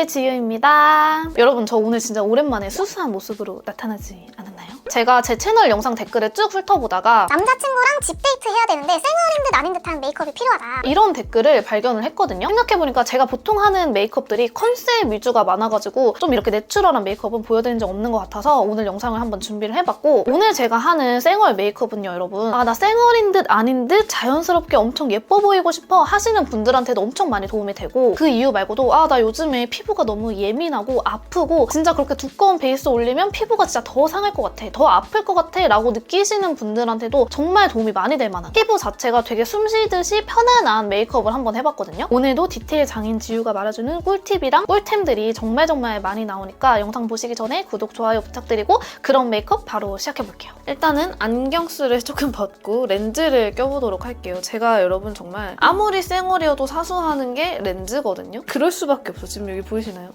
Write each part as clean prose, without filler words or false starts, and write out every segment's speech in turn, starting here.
지유입니다. 여러분, 저 오늘 진짜 오랜만에 수수한 모습으로 나타나지 않았나요? 제가 제 채널 영상 댓글을 쭉 훑어보다가 남자친구랑 집데이트 해야 되는데 쌩얼인 듯 아닌 듯한 메이크업이 필요하다. 이런 댓글을 발견을 했거든요. 생각해보니까 제가 보통 하는 메이크업들이 컨셉 위주가 많아가지고 좀 이렇게 내추럴한 메이크업은 보여드린 적 없는 것 같아서 오늘 영상을 한번 준비를 해봤고, 오늘 제가 하는 쌩얼 메이크업은요, 여러분, 나 쌩얼인 듯 아닌 듯 자연스럽게 엄청 예뻐 보이고 싶어 하시는 분들한테도 엄청 많이 도움이 되고, 그 이유 말고도 나 요즘에 피부가 너무 예민하고 아프고 진짜 그렇게 두꺼운 베이스 올리면 피부가 진짜 더 상할 것 같아, 더 아플 것 같아 라고 느끼시는 분들한테도 정말 도움이 많이 될 만한, 피부 자체가 되게 숨쉬듯이 편안한 메이크업을 한번 해봤거든요. 오늘도 디테일 장인 지유가 말해주는 꿀팁이랑 꿀템들이 정말 많이 나오니까 영상 보시기 전에 구독, 좋아요 부탁드리고 그런 메이크업 바로 시작해볼게요. 일단은 안경스를 조금 벗고 렌즈를 껴보도록 할게요. 제가 여러분 정말 아무리 쌩얼이어도 사수하는 게 렌즈거든요. 그럴 수밖에 없어. 지금 여기 보이시나요?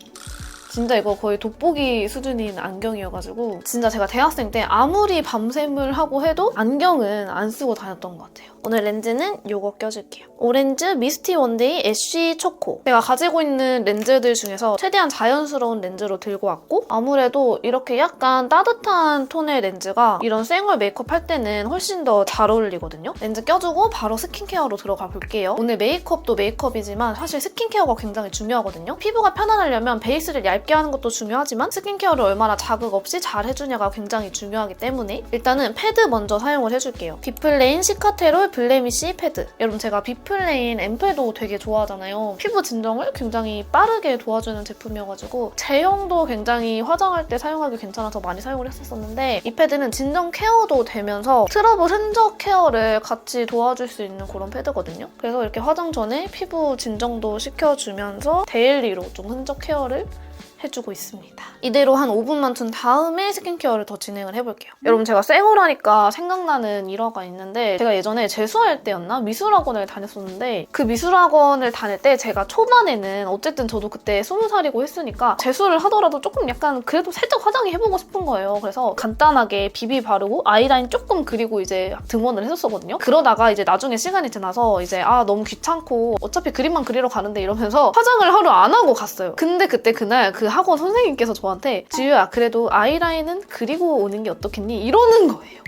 진짜 이거 거의 돋보기 수준인 안경이어가지고 진짜 제가 대학생 때 아무리 밤샘을 하고 해도 안경은 안 쓰고 다녔던 것 같아요. 오늘 렌즈는 이거 껴줄게요. 오렌지 미스티 원데이 애쉬 초코. 제가 가지고 있는 렌즈들 중에서 최대한 자연스러운 렌즈로 들고 왔고, 아무래도 이렇게 약간 따뜻한 톤의 렌즈가 이런 쌩얼 메이크업 할 때는 훨씬 더 잘 어울리거든요. 렌즈 껴주고 바로 스킨케어로 들어가 볼게요. 오늘 메이크업도 메이크업이지만 사실 스킨케어가 굉장히 중요하거든요. 피부가 편안하려면 베이스를 얇게 하는 것도 중요하지만 스킨케어를 얼마나 자극 없이 잘 해주냐가 굉장히 중요하기 때문에 일단은 패드 먼저 사용을 해줄게요. 비플레인 시카테롤 블레미쉬 패드. 여러분, 제가 비플레인 앰플도 되게 좋아하잖아요. 피부 진정을 굉장히 빠르게 도와주는 제품이어가지고 제형도 굉장히 화장할 때 사용하기 괜찮아서 많이 사용을 했었는데, 이 패드는 진정 케어도 되면서 트러블 흔적 케어를 같이 도와줄 수 있는 그런 패드거든요. 그래서 이렇게 화장 전에 피부 진정도 시켜주면서 데일리로 좀 흔적 케어를 해주고 있습니다. 이대로 한 5분만 둔 다음에 스킨케어를 더 진행을 해볼게요. 여러분, 제가 쌩얼하니까 생각나는 일화가 있는데, 제가 예전에 재수할 때였나? 미술학원을 다녔었는데, 그 미술학원을 다닐 때 제가 초반에는 어쨌든 저도 그때 20살이고 했으니까 재수를 하더라도 조금 약간 그래도 살짝 화장이 해보고 싶은 거예요. 그래서 간단하게 비비 바르고 아이라인 조금 그리고 이제 등원을 했었거든요. 그러다가 이제 나중에 시간이 지나서 이제 너무 귀찮고 어차피 그림만 그리러 가는데 이러면서 화장을 하루 안 하고 갔어요. 근데 그날 그 학원 선생님께서 저한테 지유야, 그래도 아이라인은 그리고 오는 게 어떻겠니? 이러는 거예요.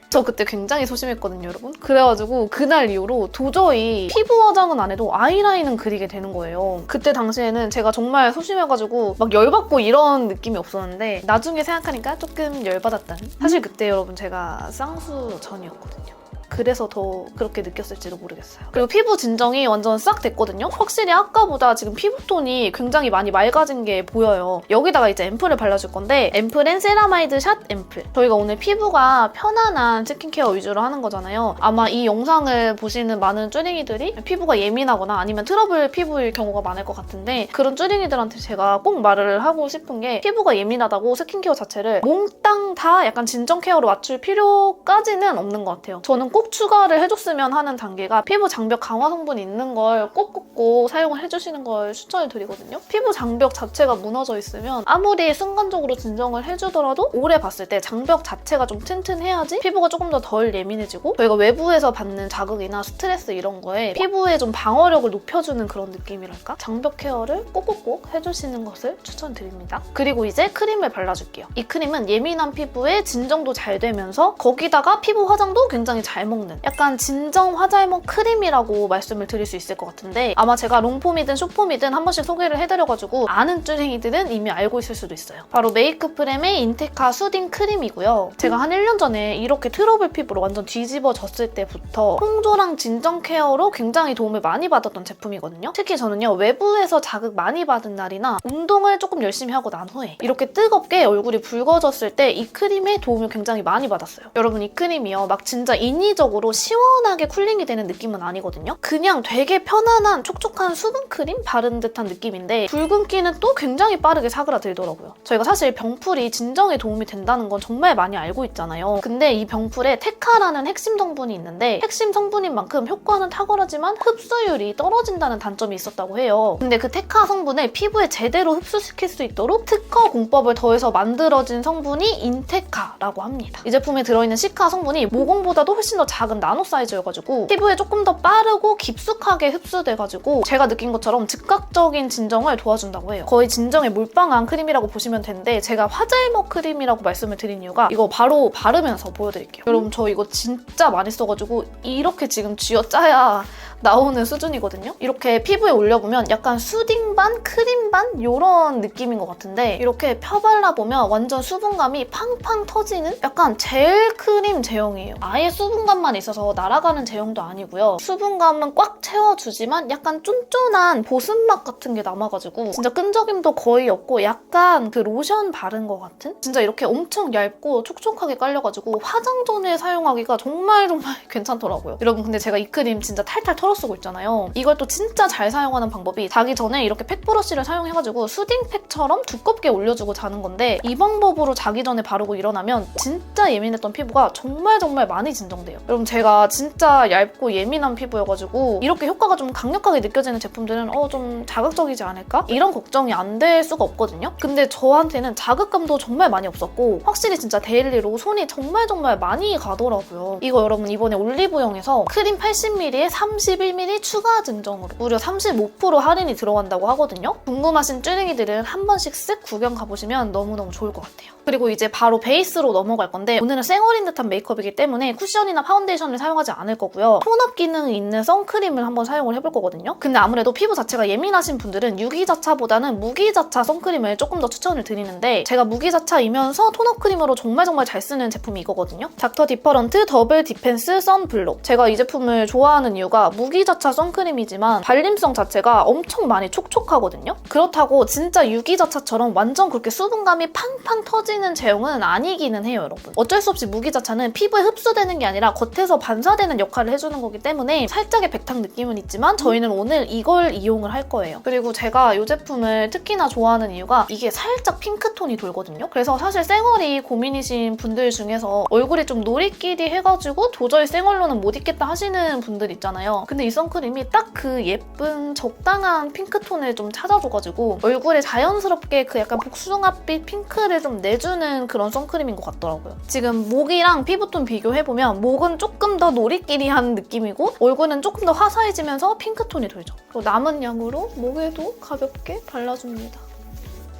저 그때 굉장히 소심했거든요, 여러분. 그래가지고 그날 이후로 도저히 피부 화장은 안 해도 아이라인은 그리게 되는 거예요. 그때 당시에는 제가 정말 소심해가지고 막 열받고 이런 느낌이 없었는데, 나중에 생각하니까 조금 열받았다는. 사실 그때 여러분 제가 쌍수 전이었거든요. 그래서 더 그렇게 느꼈을지도 모르겠어요. 그리고 피부 진정이 완전 싹 됐거든요. 확실히 아까보다 지금 피부톤이 굉장히 많이 맑아진 게 보여요. 여기다가 이제 앰플을 발라줄 건데, 앰플은 세라마이드 샷 앰플. 저희가 오늘 피부가 편안한 스킨케어 위주로 하는 거잖아요. 아마 이 영상을 보시는 많은 쭈링이들이 피부가 예민하거나 아니면 트러블 피부일 경우가 많을 것 같은데, 그런 쭈링이들한테 제가 꼭 말을 하고 싶은 게, 피부가 예민하다고 스킨케어 자체를 몽땅 다 약간 진정 케어로 맞출 필요까지는 없는 것 같아요. 저는 꼭 추가를 해줬으면 하는 단계가 피부 장벽 강화 성분이 있는 걸 꼭 사용을 해주시는 걸 추천을 드리거든요. 피부 장벽 자체가 무너져 있으면 아무리 순간적으로 진정을 해주더라도 오래 봤을 때 장벽 자체가 좀 튼튼해야지 피부가 조금 더 덜 예민해지고, 저희가 외부에서 받는 자극이나 스트레스 이런 거에 피부의 좀 방어력을 높여주는 그런 느낌이랄까? 장벽 케어를 꼭 해주시는 것을 추천드립니다. 그리고 이제 크림을 발라줄게요. 이 크림은 예민한 피부에 진정도 잘 되면서 거기다가 피부 화장도 굉장히 잘 먹는 약간 진정 화잘먹 크림이라고 말씀을 드릴 수 있을 것 같은데, 아마 제가 롱폼이든 숏폼이든 한 번씩 소개를 해드려가지고 아는 쭈랭이들은 이미 알고 있을 수도 있어요. 바로 메이크프렘의 인테카 수딩 크림이고요. 제가 한 1년 전에 이렇게 트러블 피부로 완전 뒤집어졌을 때부터 홍조랑 진정 케어로 굉장히 도움을 많이 받았던 제품이거든요. 특히 저는요, 외부에서 자극 많이 받은 날이나 운동을 조금 열심히 하고 난 후에 이렇게 뜨겁게 얼굴이 붉어졌을 때 이 크림의 도움을 굉장히 많이 받았어요. 여러분, 이 크림이요, 막 진짜 인위적으로 시원하게 쿨링이 되는 느낌은 아니거든요. 그냥 되게 편안한 촉촉한 수분 크림 바른 듯한 느낌인데, 붉은기는 또 굉장히 빠르게 사그라들더라고요. 저희가 사실 병풀이 진정에 도움이 된다는 건 정말 많이 알고 있잖아요. 근데 이 병풀에 테카라는 핵심 성분이 있는데, 핵심 성분인 만큼 효과는 탁월하지만 흡수율이 떨어진다는 단점이 있었다고 해요. 근데 그 테카 성분을 피부에 제대로 흡수시킬 수 있도록 특허 공법을 더해서 만들어진 성분이 인테카라고 합니다. 이 제품에 들어있는 시카 성분이 모공보다도 훨씬 더 작은 나노 사이즈여가지고 피부에 조금 더 빠르고 깊숙하게 흡수돼가지고 제가 느낀 것처럼 즉각적인 진정을 도와준다고 해요. 거의 진정의 몰빵한 크림이라고 보시면 되는데 제가 화잘먹 크림이라고 말씀을 드린 이유가 이거 바로 바르면서 보여드릴게요. 여러분 저 이거 진짜 많이 써가지고 이렇게 지금 쥐어짜야 나오는 수준이거든요. 이렇게 피부에 올려보면 약간 수딩 반, 크림 반 이런 느낌인 것 같은데 이렇게 펴발라보면 완전 수분감이 팡팡 터지는 약간 젤 크림 제형이에요. 아예 수분감만 있어서 날아가는 제형도 아니고요. 수분감은 꽉 채워주지만 약간 쫀쫀한 보습맛 같은 게 남아가지고 진짜 끈적임도 거의 없고 약간 그 로션 바른 것 같은? 진짜 이렇게 엄청 얇고 촉촉하게 깔려가지고 화장 전에 사용하기가 정말 괜찮더라고요. 여러분 근데 제가 이 크림 진짜 탈탈 털어 쓰고 있잖아요. 이걸 또 진짜 잘 사용하는 방법이 자기 전에 이렇게 팩 브러쉬를 사용해가지고 수딩팩처럼 두껍게 올려주고 자는 건데 이 방법으로 자기 전에 바르고 일어나면 진짜 예민했던 피부가 정말 많이 진정돼요. 여러분 제가 진짜 얇고 예민한 피부여가지고 이렇게 효과가 좀 강력하게 느껴지는 제품들은 좀 자극적이지 않을까? 이런 걱정이 안 될 수가 없거든요. 근데 저한테는 자극감도 정말 많이 없었고 확실히 진짜 데일리로 손이 정말 많이 가더라고요. 이거 여러분 이번에 올리브영에서 크림 80ml에 31ml 추가 증정으로 무려 35% 할인이 들어간다고 하거든요. 궁금하신 쭈링이들은 한 번씩 쓱 구경 가보시면 너무너무 좋을 것 같아요. 그리고 이제 바로 베이스로 넘어갈 건데 오늘은 쌩얼인 듯한 메이크업이기 때문에 쿠션이나 파운데이션을 사용하지 않을 거고요. 톤업 기능이 있는 선크림을 한번 사용을 해볼 거거든요. 근데 아무래도 피부 자체가 예민하신 분들은 유기자차보다는 무기자차 선크림을 조금 더 추천을 드리는데 제가 무기자차이면서 톤업 크림으로 정말 잘 쓰는 제품이 이거거든요. 닥터 디퍼런트 더블 디펜스 선블록. 제가 이 제품을 좋아하는 이유가 무기자차 선크림이지만 발림성 자체가 엄청 많이 촉촉하거든요. 그렇다고 진짜 유기자차처럼 완전 그렇게 수분감이 팡팡 터지는 제형은 아니기는 해요, 여러분. 어쩔 수 없이 무기자차는 피부에 흡수되는 게 아니라 겉에서 반사되는 역할을 해주는 거기 때문에 살짝의 백탁 느낌은 있지만 저희는 오늘 이걸 이용을 할 거예요. 그리고 제가 이 제품을 특히나 좋아하는 이유가 이게 살짝 핑크톤이 돌거든요. 그래서 사실 쌩얼이 고민이신 분들 중에서 얼굴이 좀 노리끼리 해가지고 도저히 쌩얼로는 못 입겠다 하시는 분들 있잖아요. 근데 이 선크림이 딱 그 예쁜 적당한 핑크톤을 좀 찾아줘가지고 얼굴에 자연스럽게 그 약간 복숭아빛 핑크를 좀 내주는 그런 선크림인 것 같더라고요. 지금 목이랑 피부톤 비교해보면 목은 조금 더 노리끼리한 느낌이고 얼굴은 조금 더 화사해지면서 핑크톤이 돌죠. 그리고 남은 양으로 목에도 가볍게 발라줍니다.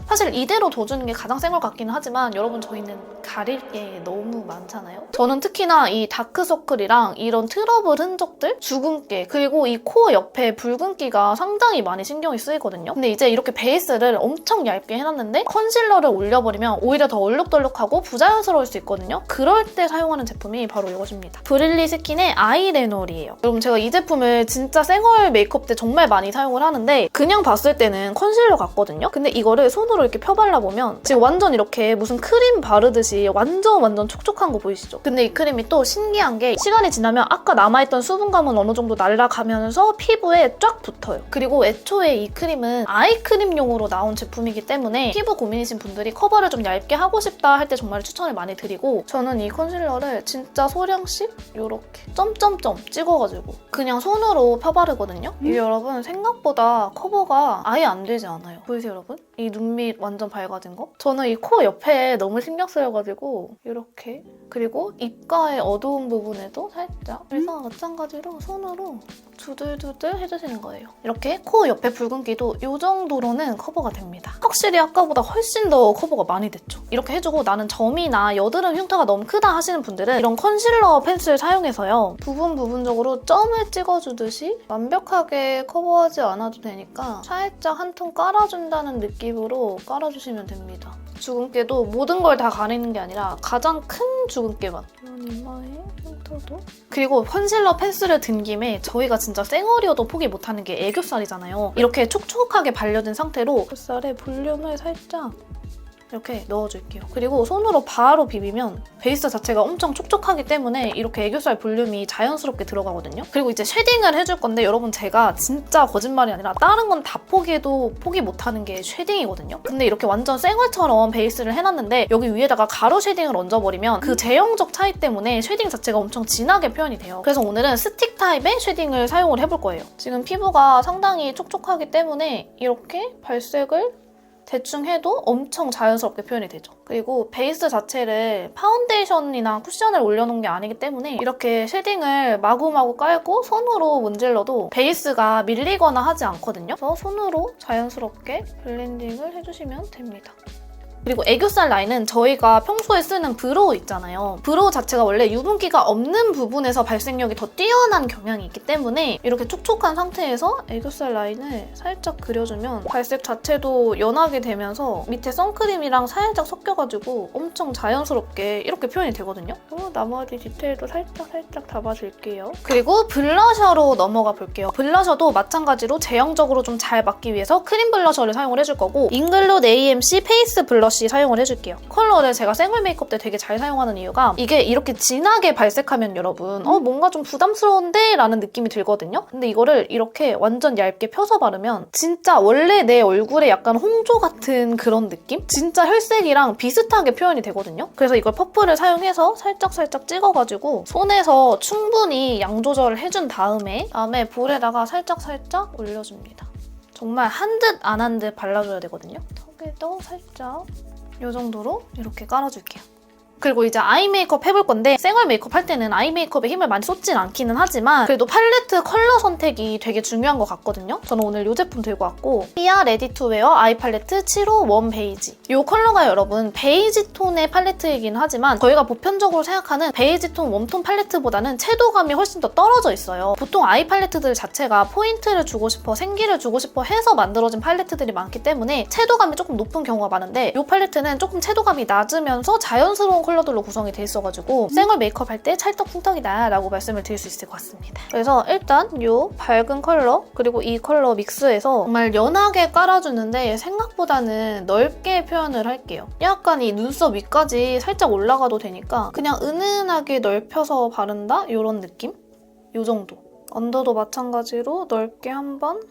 사실 이대로 둬주는 게 가장 센 것 같기는 하지만 여러분 저희는 가릴 게 너무 많잖아요. 저는 특히나 이 다크서클이랑 이런 트러블 흔적들, 주근깨, 그리고 이 코 옆에 붉은기가 상당히 많이 신경이 쓰이거든요. 근데 이제 이렇게 베이스를 엄청 얇게 해놨는데 컨실러를 올려버리면 오히려 더 얼룩덜룩하고 부자연스러울 수 있거든요. 그럴 때 사용하는 제품이 바로 이것입니다. 브릴리 스킨의 아이레놀이에요. 여러분 제가 이 제품을 진짜 쌩얼 메이크업 때 정말 많이 사용을 하는데 그냥 봤을 때는 컨실러 같거든요. 근데 이거를 손으로 이렇게 펴발라보면 지금 완전 이렇게 무슨 크림 바르듯이 완전 촉촉한 거 보이시죠? 근데 이 크림이 또 신기한 게 시간이 지나면 아까 남아있던 수분감은 어느 정도 날아가면서 피부에 쫙 붙어요. 그리고 애초에 이 크림은 아이크림용으로 나온 제품이기 때문에 피부 고민이신 분들이 커버를 좀 얇게 하고 싶다 할 때 정말 추천을 많이 드리고 저는 이 컨실러를 진짜 소량씩 이렇게 점점점 찍어가지고 그냥 손으로 펴바르거든요. 이게 여러분 생각보다 커버가 아예 안 되지 않아요. 보이세요 여러분? 이 눈밑 완전 밝아진 거? 저는 이 코 옆에 너무 신경 쓰여가지고 이렇게 그리고 입가의 어두운 부분에도 살짝 그래서 마찬가지로 손으로 두들두들 해주시는 거예요. 이렇게 코 옆에 붉은기도 이 정도로는 커버가 됩니다. 확실히 아까보다 훨씬 더 커버가 많이 됐죠. 이렇게 해주고 나는 점이나 여드름 흉터가 너무 크다 하시는 분들은 이런 컨실러 펜슬 사용해서요. 부분적으로 점을 찍어주듯이 완벽하게 커버하지 않아도 되니까 살짝 한 톤 깔아준다는 느낌으로 깔아주시면 됩니다. 주근깨도 모든 걸 다 가리는 게 아니라 가장 큰 주근깨만 이런 이마에 흉터도 그리고 컨실러 펜슬을 든 김에 저희가 진짜 쌩얼이어도 포기 못하는 게 애교살이잖아요. 이렇게 촉촉하게 발려진 상태로 애교살에 볼륨을 살짝 이렇게 넣어줄게요. 그리고 손으로 바로 비비면 베이스 자체가 엄청 촉촉하기 때문에 이렇게 애교살 볼륨이 자연스럽게 들어가거든요. 그리고 이제 쉐딩을 해줄 건데 여러분 제가 진짜 거짓말이 아니라 다른 건 다 포기해도 포기 못하는 게 쉐딩이거든요. 근데 이렇게 완전 쌩얼처럼 베이스를 해놨는데 여기 위에다가 가루 쉐딩을 얹어버리면 그 제형적 차이 때문에 쉐딩 자체가 엄청 진하게 표현이 돼요. 그래서 오늘은 스틱 타입의 쉐딩을 사용을 해볼 거예요. 지금 피부가 상당히 촉촉하기 때문에 이렇게 발색을 대충 해도 엄청 자연스럽게 표현이 되죠. 그리고 베이스 자체를 파운데이션이나 쿠션을 올려놓은 게 아니기 때문에 이렇게 쉐딩을 마구마구 깔고 손으로 문질러도 베이스가 밀리거나 하지 않거든요. 그래서 손으로 자연스럽게 블렌딩을 해주시면 됩니다. 그리고 애교살 라인은 저희가 평소에 쓰는 브로우 있잖아요. 브로우 자체가 원래 유분기가 없는 부분에서 발색력이 더 뛰어난 경향이 있기 때문에 이렇게 촉촉한 상태에서 애교살 라인을 살짝 그려주면 발색 자체도 연하게 되면서 밑에 선크림이랑 살짝 섞여가지고 엄청 자연스럽게 이렇게 표현이 되거든요. 나머지 디테일도 살짝 잡아줄게요. 그리고 블러셔로 넘어가 볼게요. 블러셔도 마찬가지로 제형적으로 좀 잘 맞기 위해서 크림 블러셔를 사용을 해줄 거고 잉글롯 AMC 페이스 블러쉬 사용을 해줄게요. 컬러를 제가 생얼 메이크업 때 되게 잘 사용하는 이유가 이게 이렇게 진하게 발색하면 여러분 뭔가 좀 부담스러운데? 라는 느낌이 들거든요. 근데 이거를 이렇게 완전 얇게 펴서 바르면 진짜 원래 내 얼굴에 약간 홍조 같은 그런 느낌? 진짜 혈색이랑 비슷하게 표현이 되거든요. 그래서 이걸 퍼프를 사용해서 살짝 찍어가지고 손에서 충분히 양 조절을 해준 다음에 볼에다가 살짝 올려줍니다. 정말 한 듯 안 한 듯 발라줘야 되거든요. 턱에도 살짝 이 정도로 이렇게 깔아줄게요. 그리고 이제 아이 메이크업 해볼 건데 생얼 메이크업 할 때는 아이 메이크업에 힘을 많이 쏟진 않기는 하지만 그래도 팔레트 컬러 선택이 되게 중요한 것 같거든요. 저는 오늘 이 제품 들고 왔고 피아 레디 투 웨어 아이 팔레트 7호 웜 베이지. 이 컬러가 여러분 베이지 톤의 팔레트이긴 하지만 저희가 보편적으로 생각하는 베이지 톤 웜톤 팔레트보다는 채도감이 훨씬 더 떨어져 있어요. 보통 아이 팔레트들 자체가 포인트를 주고 싶어 생기를 주고 싶어 해서 만들어진 팔레트들이 많기 때문에 채도감이 조금 높은 경우가 많은데 이 팔레트는 조금 채도감이 낮으면서 자연스러운 컬러들로 구성이 돼 있어가지고 생얼 메이크업 할 때 찰떡궁떡이다 라고 말씀을 드릴 수 있을 것 같습니다. 그래서 일단 이 밝은 컬러 그리고 이 컬러 믹스해서 정말 연하게 깔아주는데 생각보다는 넓게 표현을 할게요. 약간 이 눈썹 위까지 살짝 올라가도 되니까 그냥 은은하게 넓혀서 바른다? 이런 느낌? 이 정도. 언더도 마찬가지로 넓게 한번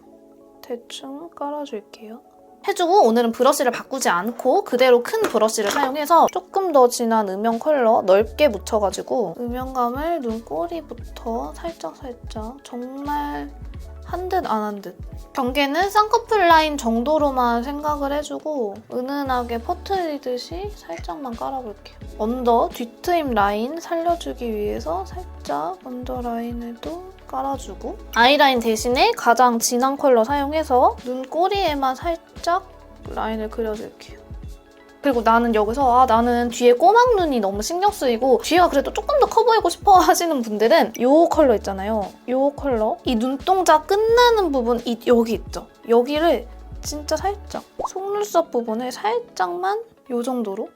대충 깔아줄게요. 해주고 오늘은 브러쉬를 바꾸지 않고 그대로 큰 브러쉬를 사용해서 조금 더 진한 음영 컬러 넓게 묻혀가지고 음영감을 눈꼬리부터 살짝 정말 한 듯 안 한 듯. 경계는 쌍꺼풀 라인 정도로만 생각을 해주고 은은하게 퍼트리듯이 살짝만 깔아볼게요. 언더 뒤트임 라인 살려주기 위해서 살짝 언더 라인에도 깔아주고 아이라인 대신에 가장 진한 컬러 사용해서 눈꼬리에만 살짝 라인을 그려줄게요. 그리고 나는 여기서 나는 뒤에 꼬막눈이 너무 신경 쓰이고 뒤가 그래도 조금 더 커 보이고 싶어 하시는 분들은 이 컬러 있잖아요. 이 컬러 이 눈동자 끝나는 부분 여기 있죠? 여기를 진짜 살짝 속눈썹 부분을 살짝만 이 정도로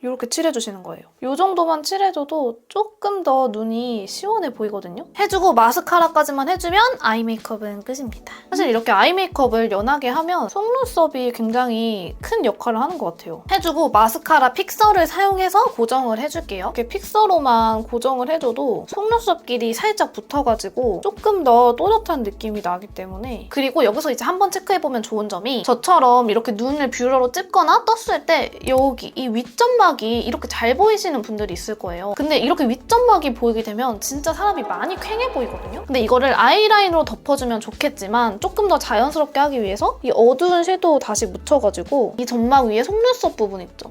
이렇게 칠해주시는 거예요. 이 정도만 칠해줘도 조금 더 눈이 시원해 보이거든요. 해주고 마스카라까지만 해주면 아이 메이크업은 끝입니다. 사실 이렇게 아이 메이크업을 연하게 하면 속눈썹이 굉장히 큰 역할을 하는 것 같아요. 해주고 마스카라 픽서를 사용해서 고정을 해줄게요. 이렇게 픽서로만 고정을 해줘도 속눈썹끼리 살짝 붙어가지고 조금 더 또렷한 느낌이 나기 때문에 그리고 여기서 이제 한번 체크해보면 좋은 점이 저처럼 이렇게 눈을 뷰러로 찝거나 떴을 때 여기 이 윗점막이 이렇게 잘 보이시는 분들이 있을 거예요. 근데 이렇게 윗점막이 보이게 되면 진짜 사람이 많이 퀭해 보이거든요. 근데 이거를 아이라인으로 덮어주면 좋겠지만 조금 더 자연스럽게 하기 위해서 이 어두운 섀도우 다시 묻혀가지고 이 점막 위에 속눈썹 부분 있죠?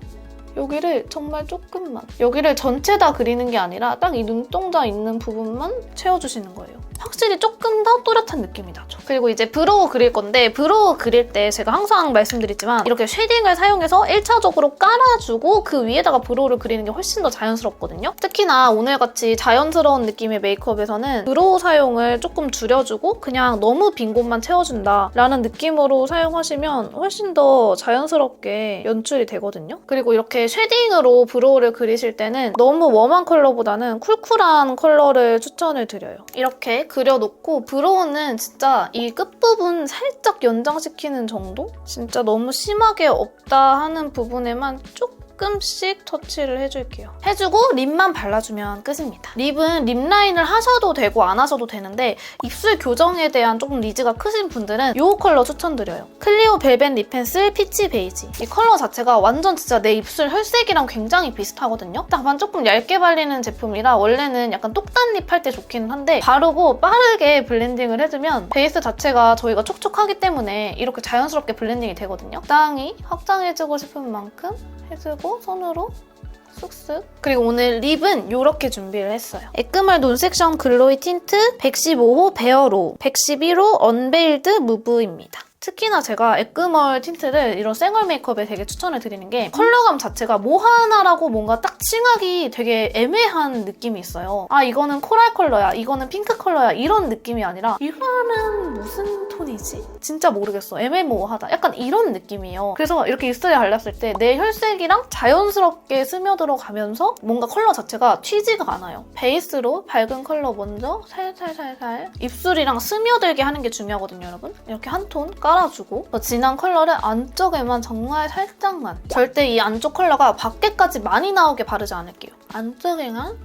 여기를 정말 조금만 여기를 전체 다 그리는 게 아니라 딱 이 눈동자 있는 부분만 채워주시는 거예요. 확실히 조금 더 또렷한 느낌이 나죠. 그리고 이제 브로우 그릴 건데 브로우 그릴 때 제가 항상 말씀드리지만 이렇게 쉐딩을 사용해서 1차적으로 깔아주고 그 위에다가 브로우를 그리는 게 훨씬 더 자연스럽거든요. 특히나 오늘같이 자연스러운 느낌의 메이크업에서는 브로우 사용을 조금 줄여주고 그냥 너무 빈 곳만 채워준다 라는 느낌으로 사용하시면 훨씬 더 자연스럽게 연출이 되거든요. 그리고 이렇게 쉐딩으로 브로우를 그리실 때는 너무 웜한 컬러보다는 쿨쿨한 컬러를 추천을 드려요. 이렇게 그려놓고 브로우는 진짜 이 끝부분 살짝 연장시키는 정도? 진짜 너무 심하게 없다 하는 부분에만 조금씩 터치를 해줄게요. 해주고 립만 발라주면 끝입니다. 립은 립 라인을 하셔도 되고 안 하셔도 되는데 입술 교정에 대한 조금 니즈가 크신 분들은 이 컬러 추천드려요. 클리오 벨벳 립 펜슬 피치 베이지. 이 컬러 자체가 완전 진짜 내 입술 혈색이랑 굉장히 비슷하거든요. 다만 조금 얇게 발리는 제품이라 원래는 약간 똑단립 할 때 좋기는 한데 바르고 빠르게 블렌딩을 해주면 베이스 자체가 저희가 촉촉하기 때문에 이렇게 자연스럽게 블렌딩이 되거든요. 적당히 확장해주고 싶은 만큼 해주고 손으로 쑥쑥. 그리고 오늘 립은 이렇게 준비를 했어요. 에크멀 논섹션 글로이 틴트 115호 베어로 111호 언베일드 무브입니다. 특히나 제가 에크멀 틴트를 이런 생얼 메이크업에 되게 추천을 드리는 게 컬러감 자체가 뭐 하나라고 뭔가 딱 칭하기 되게 애매한 느낌이 있어요. 아 이거는 코랄 컬러야, 이거는 핑크 컬러야 이런 느낌이 아니라 이거는 무슨 톤이지? 진짜 모르겠어. 애매모호하다. 약간 이런 느낌이에요. 그래서 이렇게 입술에 발랐을 때 내 혈색이랑 자연스럽게 스며들어 가면서 뭔가 컬러 자체가 튀지가 않아요. 베이스로 밝은 컬러 먼저 살살살살 입술이랑 스며들게 하는 게 중요하거든요, 여러분. 이렇게 한 톤 깔아주고 진한 컬러를 안쪽에만 정말 살짝만. 절대 이 안쪽 컬러가 밖에까지 많이 나오게 바르지 않을게요. 안쪽에만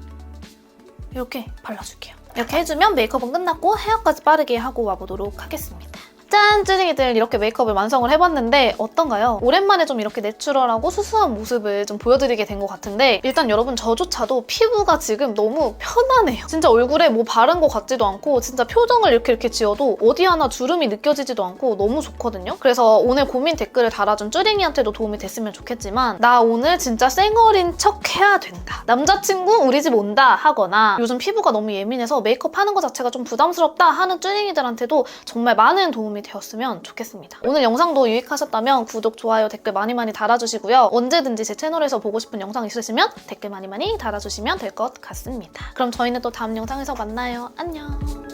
이렇게 발라줄게요. 이렇게 해주면 메이크업은 끝났고 헤어까지 빠르게 하고 와보도록 하겠습니다. 짠! 쯔링이들 이렇게 메이크업을 완성을 해봤는데 어떤가요? 오랜만에 좀 이렇게 내추럴하고 수수한 모습을 좀 보여드리게 된 것 같은데 일단 여러분 저조차도 피부가 지금 너무 편하네요. 진짜 얼굴에 뭐 바른 것 같지도 않고 진짜 표정을 이렇게 지어도 어디 하나 주름이 느껴지지도 않고 너무 좋거든요. 그래서 오늘 고민 댓글을 달아준 쯔링이한테도 도움이 됐으면 좋겠지만 나 오늘 진짜 쌩얼인 척 해야 된다. 남자친구 우리 집 온다 하거나 요즘 피부가 너무 예민해서 메이크업 하는 것 자체가 좀 부담스럽다 하는 쯔링이들한테도 정말 많은 도움이 되었으면 좋겠습니다. 오늘 영상도 유익하셨다면 구독, 좋아요, 댓글 많이 달아주시고요. 언제든지 제 채널에서 보고 싶은 영상 있으시면 댓글 많이 달아주시면 될 것 같습니다. 그럼 저희는 또 다음 영상에서 만나요. 안녕!